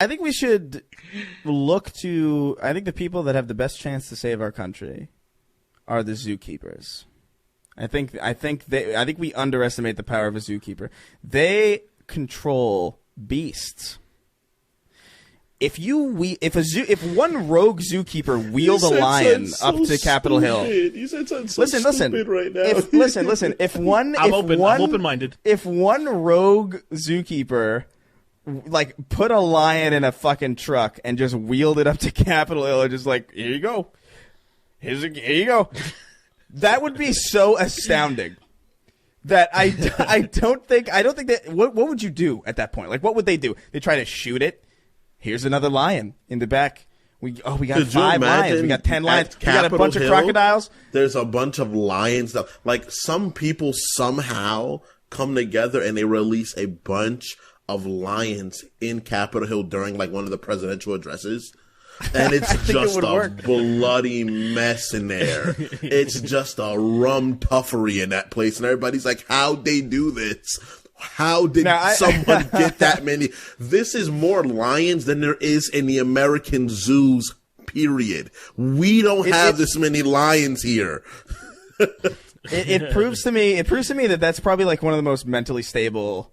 I think we should look to. I think the people that have the best chance to save our country are the zookeepers. I think we underestimate the power of a zookeeper. They control beasts. If one rogue zookeeper wheeled a lion up to Capitol Hill, you said something so stupid right now. Listen. I'm open-minded. If one rogue zookeeper like put a lion in a fucking truck and just wheeled it up to Capitol Hill and just like, here you go, here you go, that would be so astounding. That I don't think that. What would you do at that point? Like, what would they do? They try to shoot it. Here's another lion in the back. We got 5 lions. We got 10 lions. We got a bunch of crocodiles. There's a bunch of lions. Like, some people somehow come together and they release a bunch of lions in Capitol Hill during like one of the presidential addresses. And it's just a bloody mess in there. It's just a rum tuffery in that place. And everybody's like, how'd they do this? How did someone get that many? This is more lions than there is in the American zoos, period. We don't have this many lions here. It proves to me that that's probably like one of the most mentally stable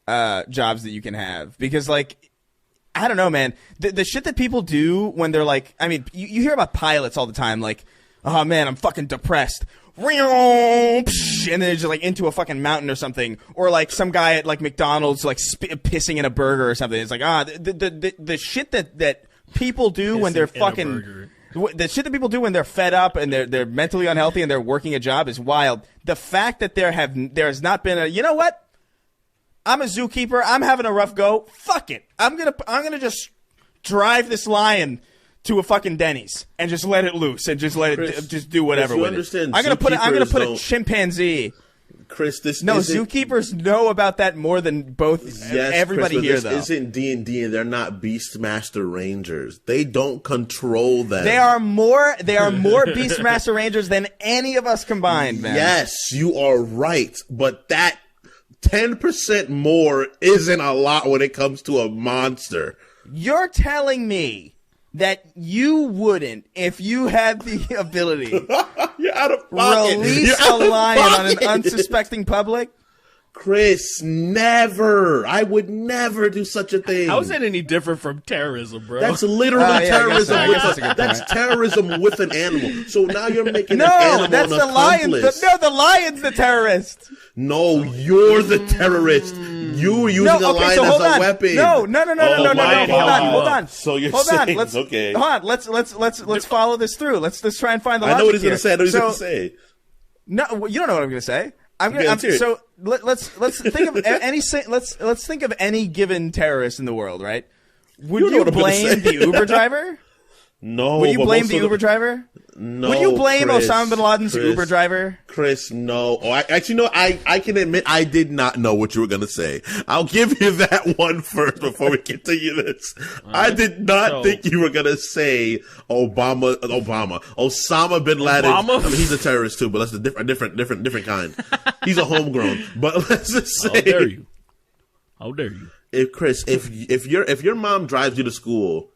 jobs that you can have. Because, like, I don't know, man. The shit that people do when they're like, I mean, you hear about pilots all the time, like, oh man, I'm fucking depressed. And then they're just like into a fucking mountain or something, or like some guy at like McDonald's like pissing in a burger or something. It's like the shit that people do when they're fucking the shit that people do when they're fed up and they're mentally unhealthy and they're working a job is wild. The fact that there has not been a, you know what? I'm a zookeeper. I'm having a rough go. Fuck it. I'm gonna just drive this lion to a fucking Denny's and just let it loose and just let it just do whatever with it. I'm gonna put a chimpanzee. Chris, zookeepers know about that more than everybody here, though. This isn't D&D, and they're not Beastmaster Rangers. They don't control them. They are more Beastmaster Rangers than any of us combined, man. Yes, you are right, but that 10% more isn't a lot when it comes to a monster. You're telling me that you wouldn't, if you had the ability, You're out of pocket. Release a lion on an unsuspecting public? Chris, never. I would never do such a thing. How is that any different from terrorism, bro? That's literally terrorism. That's terrorism with an animal. So now you're making an animal that's an the accomplice. lion. The lion's the terrorist. No, you're the terrorist. You were using a lion as a weapon. No. Hold on. So you're saying, okay. Hold on. Let's follow this through. Let's try and find the logic. I know what he's going to say. I know what he's going to say. No, you don't know what I'm going to say. So let's think of let's think of any given terrorist in the world, right? Would you blame the Uber driver? No. Would you blame the Uber driver? No. Would you blame Osama bin Laden's Uber driver? Chris, no. Oh, I can admit I did not know what you were going to say. I'll give you that one first before we continue this. I did not think you were going to say Osama bin Laden. I mean, he's a terrorist too, but that's a different kind. He's a homegrown. But let's just say, How dare you? If your mom drives you to school,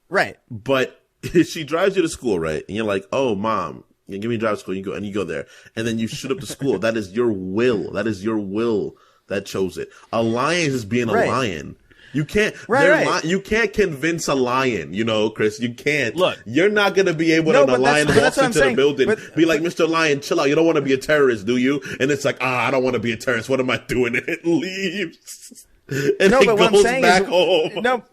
right? But she drives you to school, right? And you're like, "Oh, mom, you give me a drive to school." You go there, and then you shoot up the school. That is your will. That is your will that chose it. A lion is being a lion. You can't. You can't convince a lion. You know, Chris. You can't. Look, you're not gonna be able to. A lion walks into the building, be like, "Mr. Lion, chill out. You don't want to be a terrorist, do you?" And it's like, I don't want to be a terrorist. What am I doing? And it leaves. And it goes back home. No.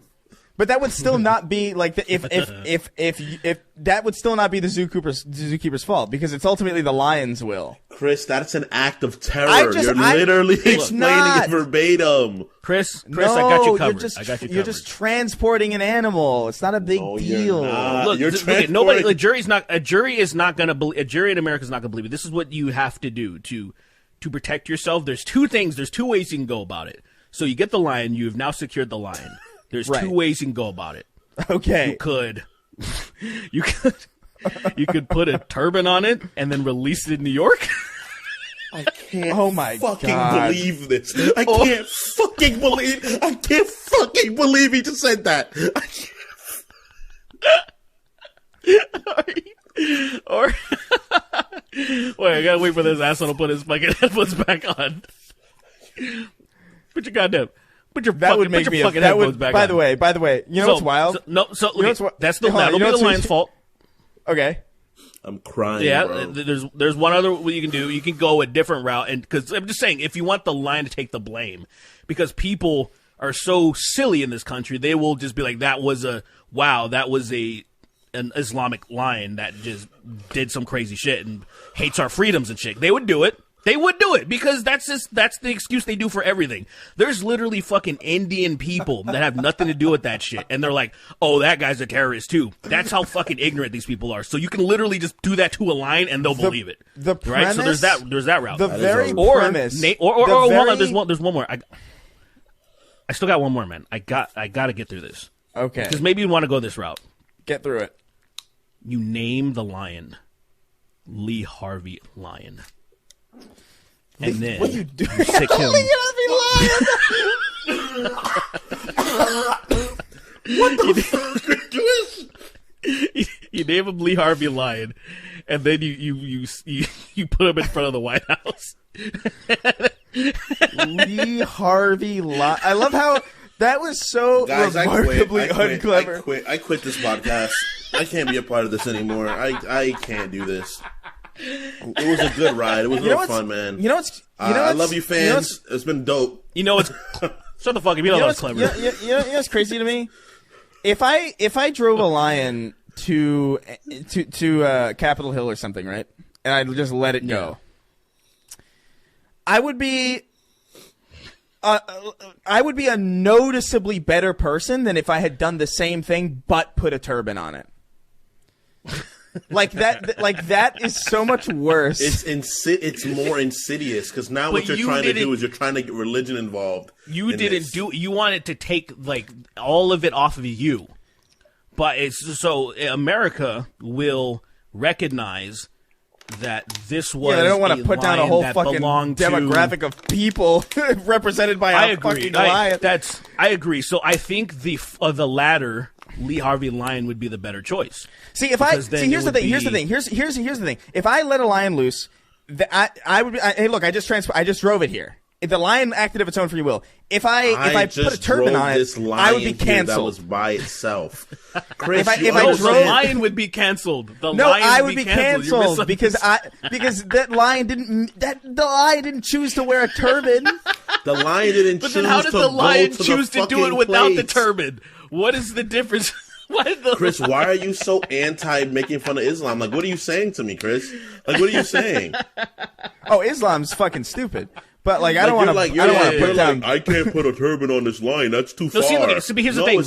But that would still not be like if that would still not be the zookeeper's fault, because it's ultimately the lion's will. Chris, that's an act of terror. You're literally explaining it verbatim. Chris, I got you covered. You're just transporting an animal. It's not a big deal. Look, nobody. A jury in America is not going to believe it. This is what you have to do to protect yourself. There's two ways you can go about it. So you get the lion. You have now secured the lion. There's two ways you can go about it. Okay. You could put a turban on it and then release it in New York. I can't Oh my fucking God. believe this. I can't fucking believe he just said that. Or wait, I gotta wait for this asshole to put his fucking headphones back on. Put your fucking headphones back on. By the way, you know what's wild? That'll be the Lion's fault. Okay. I'm crying. Yeah, bro. there's one other way you can do. You can go a different route, and because I'm just saying, if you want the Lion to take the blame, because people are so silly in this country, they will just be like, that was an Islamic lion that just did some crazy shit and hates our freedoms and shit. They would do it. They would do it because that's the excuse they do for everything. There's literally fucking Indian people that have nothing to do with that shit, and they're like, "Oh, that guy's a terrorist too." That's how fucking ignorant these people are. So you can literally just do that to a lion, and they'll believe it. The premise, right? So there's that route. The very premise. Hold on. There's one more. I still got one more, man. I got to get through this. Okay. Because maybe you want to go this route. Get through it. You name the lion Lee Harvey Lion. And then what you do? You sick him. Lee Harvey Lion. What the fuck are you doing? You name him Lee Harvey Lion, and then you put him in front of the White House. Lee Harvey Lion. I love how that was so Guys, remarkably unclever. I quit this podcast. I can't be a part of this anymore. I can't do this. It was a good ride. It was real fun, man. I love you, fans. It's been dope. You know what's shut the fuck up. You know what's clever. You know what's crazy to me? If I drove a lion to Capitol Hill or something, right, and I just let it go, I would be a noticeably better person than if I had done the same thing but put a turban on it. Like that is so much worse. It's more insidious because now what you're trying to do is you're trying to get religion involved. You wanted to take like all of it off of you, but it's so America will recognize that this was. Yeah, they don't want to put down a whole fucking demographic of people represented by a fucking lion. I agree. So I think the latter, Lee Harvey Lion, would be the better choice. Here's the thing. If I let a lion loose, I would be. Hey, look, I just drove it here. If the lion acted of its own free will. If I put a turban on it, I would be canceled. That was by itself. Chris, the lion would be canceled. I would be canceled because the lion didn't choose to wear a turban. The lion didn't choose to go to the But then how did the lion choose to do it without the turban? What is the difference? Chris, why are you so anti making fun of Islam? Like, what are you saying to me, Chris? Like, what are you saying? Oh, Islam's fucking stupid. But I don't want to put down. I can't put a turban on this line. That's too far. Here's the thing.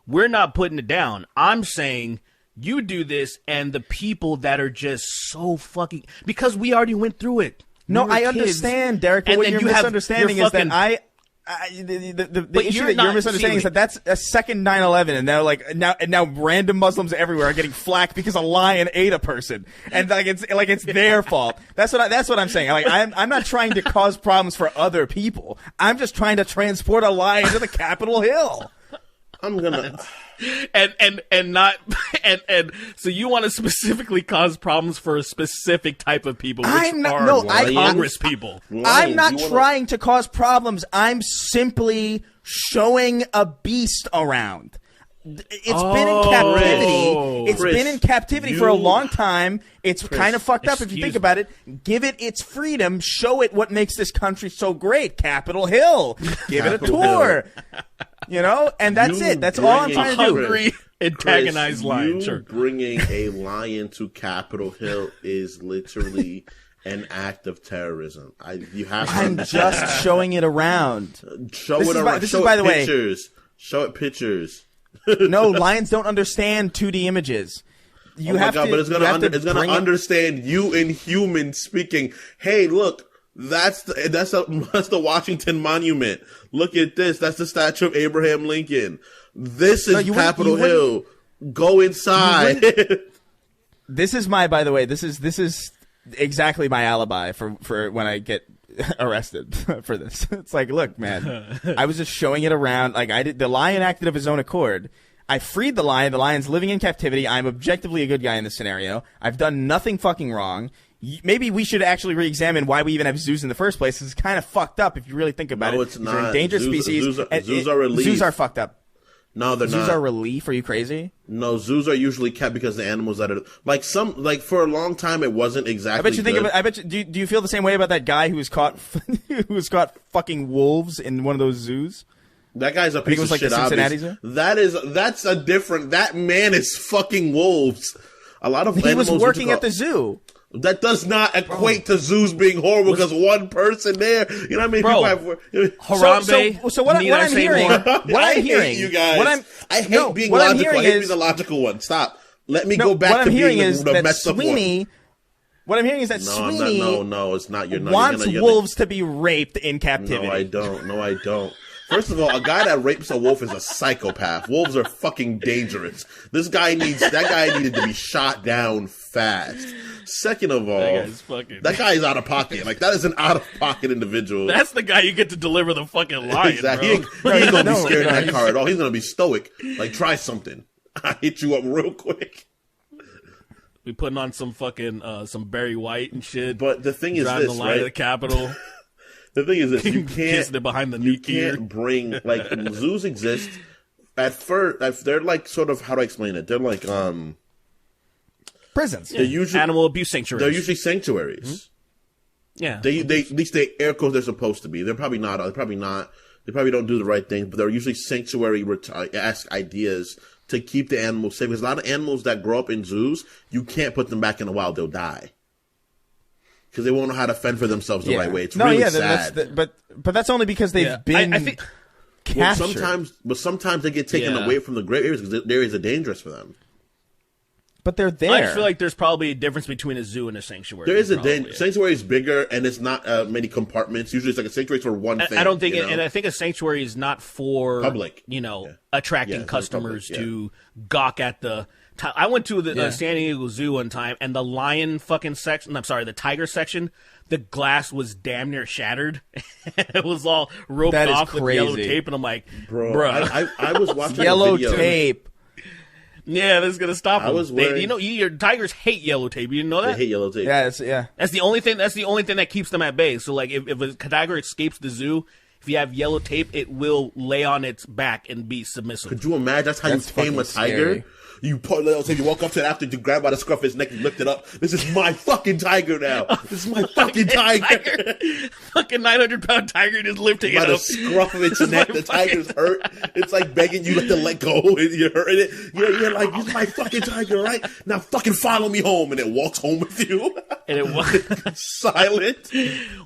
We're not putting it down. I'm saying you do this, and the people that are just so fucking because we already went through it. No, I understand, Derek. But what you're misunderstanding is that the issue that you're misunderstanding is that that's a second 9/11, and they're like now random Muslims everywhere are getting flack because a lion ate a person, and it's their fault. That's what I'm saying. Like I'm not trying to cause problems for other people. I'm just trying to transport a lion to the Capitol Hill. I'm gonna. So you want to specifically cause problems for a specific type of people, Congress people. I'm not trying to cause problems. I'm simply showing a beast around. It's been in captivity. It's been in captivity for a long time. It's kind of fucked up if you think about it. Give it its freedom. Show it what makes this country so great. Capitol Hill. Give it a tour. You know, and that's it. That's all I'm trying to do. Hungry, antagonized lion. Sure. Bringing a lion to Capitol Hill is literally an act of terrorism. I'm just showing it around. Show it pictures. No, lions don't understand 2D images. But it's gonna understand you in human speaking. Hey, look. That's the Washington Monument. Look at this. That's the statue of Abraham Lincoln. This is Capitol Hill. Go inside. This is by the way, this is exactly my alibi for when I get arrested for this. It's like, look, man, I was just showing it around. Like the lion acted of his own accord. I freed the lion. The lion's living in captivity. I'm objectively a good guy in this scenario. I've done nothing fucking wrong. Maybe we should actually re-examine why we even have zoos in the first place. It's kind of fucked up if you really think about it. No, it's not. They're endangered species. Zoos are relief. Zoos are fucked up. No, they're not. Zoos are relief. Are you crazy? No, zoos are usually kept because the animals that are like for a long time it wasn't exactly. I bet you. Do you feel the same way about that guy who was caught fucking wolves in one of those zoos? That guy's a piece of shit. That's a different. That man is fucking wolves. A lot of he was working at the zoo. That does not equate to zoos being horrible because one person there. You know what I mean? Harambe. So what I'm hearing, you guys. I hate being logical. I hate being the logical one. Stop. Let me go back to being the messed up one. What I'm hearing is that Sweeney it's not. You're not wants wolves to be raped in captivity. No, I don't. First of all, a guy that rapes a wolf is a psychopath. Wolves are fucking dangerous. That guy needed to be shot down fast. Second of all, that guy is out of pocket. Like, that is an out-of-pocket individual. That's the guy you get to deliver the fucking lion, exactly. bro. He ain't gonna be scared of that car at all. He's gonna be stoic. Like, try something. I hit you up real quick. We putting on some fucking some Barry White and shit. But the thing is driving this, the line right? to the Capitol. The thing is this, you can't behind the you can't bring, like, zoos exist. At first, they're like sort of, how do I explain it? They're like, prisons. They're usually animal abuse sanctuaries. They're usually sanctuaries. Mm-hmm. Yeah. They at least they air quotes they're supposed to be. They're probably not. They probably don't do the right thing, but they're usually sanctuary-esque ideas to keep the animals safe. Because a lot of animals that grow up in zoos, you can't put them back in the wild. They'll die. Because they won't know how to fend for themselves the right way. It's really sad. But that's only because they've been captured. Sometimes they get taken away from the great areas because the areas are dangerous for them. But they're there. I feel like there's probably a difference between a zoo and a sanctuary. There is sanctuary is bigger and it's not many compartments. Usually it's like a sanctuary for one thing. I don't think, and I think a sanctuary is not for public. Attracting customers to gawk at the. I went to the San Diego Zoo one time, and the lion fucking section. I'm sorry, the tiger section. The glass was damn near shattered. It was all roped off with yellow tape, and I'm like, bro. I was watching yellow a video. tape. Yeah, this is gonna stop them. Your tigers hate yellow tape. You didn't know that? They hate yellow tape. Yeah, That's the only thing. That's the only thing that keeps them at bay. So, like, if a tiger escapes the zoo, if you have yellow tape, it will lay on its back and be submissive. Could you imagine? That's how you tame a tiger. Scary. You walk up to it after you grab by the scruff of his neck and lift it up. This is my fucking tiger now. This is my fucking tiger. Fucking 900-pound tiger just lifting it up. By the scruff of its neck, the tiger's hurt. It's like begging you to let go, and you're hurting it. You're like, this is my fucking tiger, right? Now fucking follow me home, and it walks home with you. And it was silent.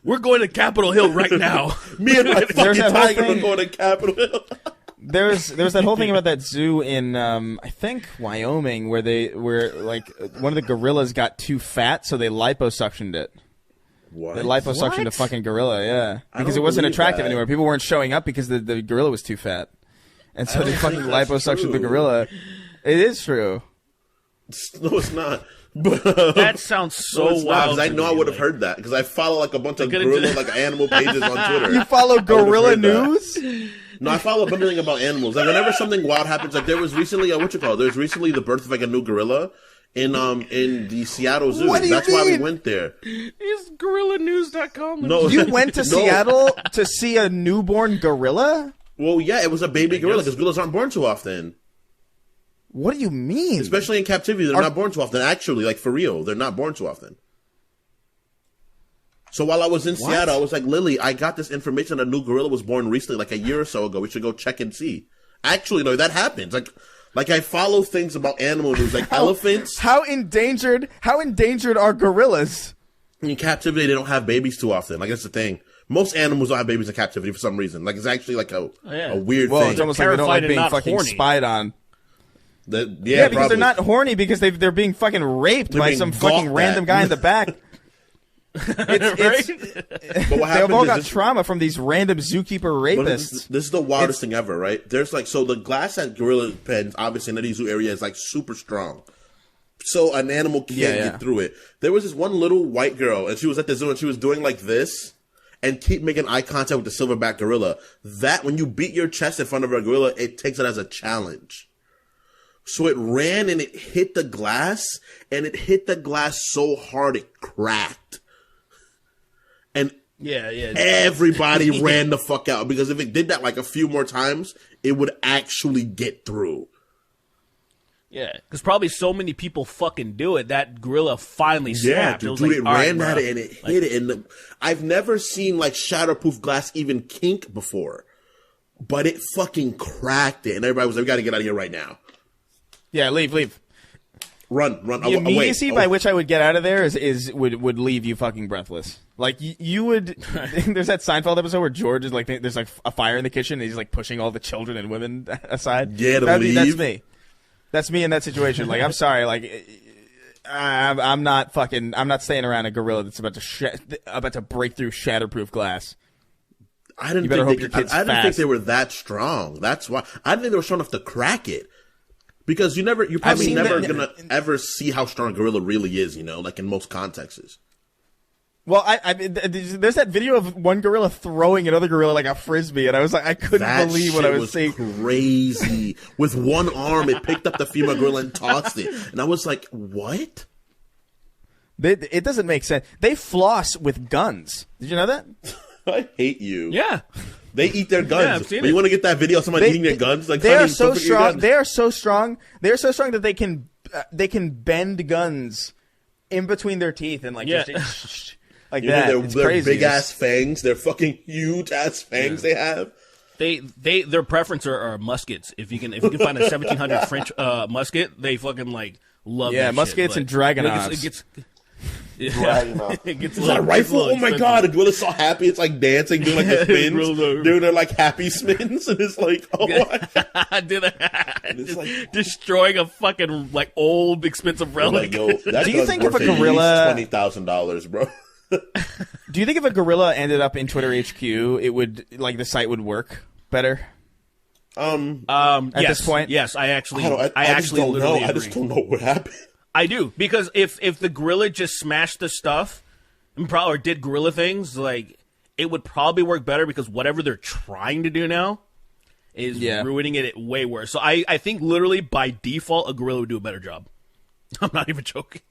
We're going to Capitol Hill right now. Me and my fucking tiger are going to Capitol Hill. There's that whole thing about that zoo in I think Wyoming where like one of the gorillas got too fat, so they liposuctioned it. What? They liposuctioned a fucking gorilla, because it wasn't attractive anymore. People weren't showing up because the gorilla was too fat, and so they fucking liposuctioned the gorilla. It is true. No, it's not. That sounds so wild. I know I would have heard that because I follow like a bunch of gorilla like animal pages on Twitter. You follow Gorilla News? No, I follow everything about animals. Like whenever something wild happens, like there was recently There's recently the birth of like a new gorilla in the Seattle Zoo. That's why we went there. It's gorillanews.com. No, you went to Seattle to see a newborn gorilla? Well, yeah, it was a baby gorilla because gorillas aren't born too often. What do you mean? Especially in captivity, they're not born too often. Actually, like for real, they're not born too often. So while I was in Seattle, I was like, Lily, I got this information that a new gorilla was born recently, like a year or so ago. We should go check and see. Actually, no, that happens. Like I follow things about animal news, like elephants. How endangered are gorillas? In captivity, they don't have babies too often. Like that's the thing. Most animals don't have babies in captivity for some reason. Like it's actually like a weird thing. It's almost like they don't like being fucking spied on. Because they're not horny because they're being fucking raped by some fucking random guy in the back. But what they've all got trauma from these random zookeeper rapists. This is the wildest thing ever, right? There's like, so the glass at gorilla pens, obviously in any zoo area is like super strong. so an animal can't get through it. There was this one little white girl, and she was at the zoo, and she was doing like this, and keep making eye contact with the silverback gorilla. That, when you beat your chest in front of a gorilla, it takes it as a challenge. So it ran and it hit the glass, and it hit the glass so hard it cracked. And everybody ran the fuck out, because if it did that like a few more times, it would actually get through. Yeah, because probably so many people fucking do it, that gorilla finally snapped. Yeah, dude, it ran at it and it hit it. And I've never seen like shatterproof glass even kink before, but it fucking cracked it. And everybody was like, "We got to get out of here right now." Yeah, leave. Run. The immediacy by which I would get out of there would leave you fucking breathless. Like you would. There's that Seinfeld episode where George is like, there's like a fire in the kitchen, and he's like pushing all the children and women aside. Yeah, leave. That's me. That's me in that situation. Like, I'm sorry. Like, I'm not staying around a gorilla that's about to break through shatterproof glass. I didn't think they were that strong. That's why I didn't think they were strong enough to crack it. Because you're probably never gonna ever see how strong a gorilla really is. You know, like in most contexts. Well, there's that video of one gorilla throwing another gorilla like a frisbee, and I was like, I couldn't believe what I was seeing. Crazy. With one arm, it picked up the female gorilla and tossed it, and I was like, what? It doesn't make sense. They floss with guns. Did you know that? I hate you. Yeah. They eat their guns. Yeah, I've seen you want to get that video of somebody eating their guns? Like, they are so strong. They are so strong. They are so strong that they can bend guns in between their teeth and like just like that. Their big ass fangs. Their fucking huge ass fangs they have. Their preference are muskets. If you can find a 1700 French musket, they fucking like love. Yeah, that muskets shit, and Dragonovs. It gets Is that a rifle? Oh my god! The gorilla's so happy. It's like dancing, doing like the spins, doing their like happy spins, and it's like, oh my god. Destroying a fucking like old expensive relic. Like, do you think if a gorilla $20,000, bro? Do you think if a gorilla ended up in Twitter HQ, it would like the site would work better? At this point, yes, I actually don't know. I just don't know what happened. I do, because if the gorilla just smashed the stuff and or did gorilla things, like it would probably work better, because whatever they're trying to do now is ruining it way worse. So I think literally by default a gorilla would do a better job. I'm not even joking.